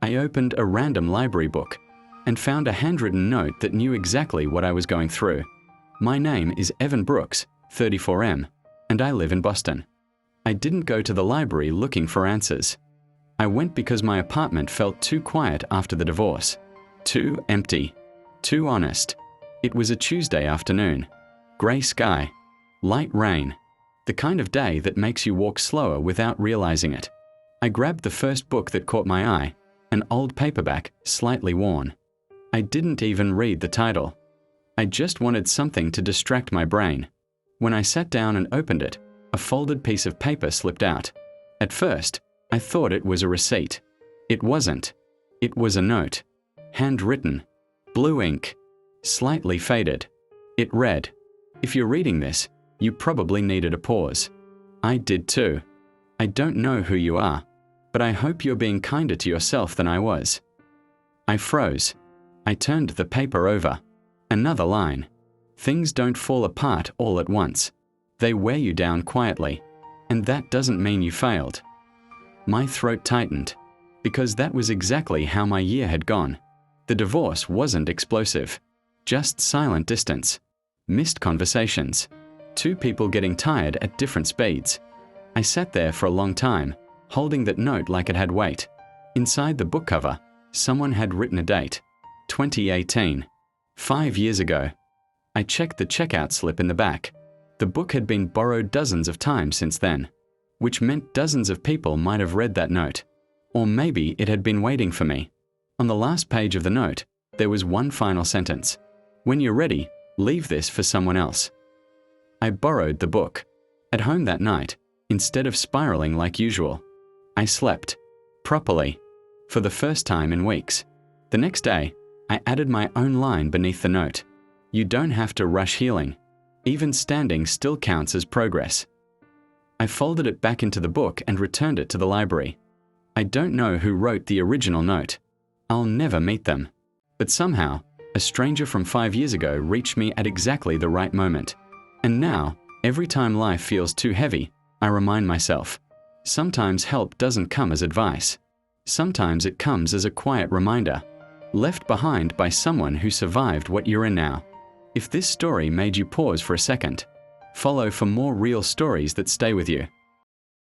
I opened a random library book and found a handwritten note that knew exactly what I was going through. My name is Evan Brooks, 34M, and I live in Boston. I didn't go to the library looking for answers. I went because my apartment felt too quiet after the divorce. Too empty. Too honest. It was a Tuesday afternoon. Grey sky. Light rain. The kind of day that makes you walk slower without realizing it. I grabbed the first book that caught my eye, an old paperback, slightly worn. I didn't even read the title. I just wanted something to distract my brain. When I sat down and opened it, a folded piece of paper slipped out. At first, I thought it was a receipt. It wasn't. It was a note. Handwritten. Blue ink. Slightly faded. It read, "If you're reading this, you probably needed a pause. I did too. I don't know who you are, but I hope you're being kinder to yourself than I was." I froze. I turned the paper over. Another line. Things don't fall apart all at once. They wear you down quietly, and that doesn't mean you failed. My throat tightened, because that was exactly how my year had gone. The divorce wasn't explosive, just silent distance, missed conversations, two people getting tired at different speeds. I sat there for a long time, holding that note like it had weight. Inside the book cover, someone had written a date, 2018, 5 years ago. I checked the checkout slip in the back. The book had been borrowed dozens of times since then, which meant dozens of people might have read that note. Or maybe it had been waiting for me. On the last page of the note, there was one final sentence. "When you're ready, leave this for someone else." I borrowed the book. At home that night, instead of spiraling like usual, I slept. Properly. For the first time in weeks. The next day, I added my own line beneath the note. You don't have to rush healing. Even standing still counts as progress. I folded it back into the book and returned it to the library. I don't know who wrote the original note. I'll never meet them. But somehow, a stranger from 5 years ago reached me at exactly the right moment. And now, every time life feels too heavy, I remind myself, sometimes help doesn't come as advice. Sometimes it comes as a quiet reminder, left behind by someone who survived what you're in now. If this story made you pause for a second, follow for more real stories that stay with you.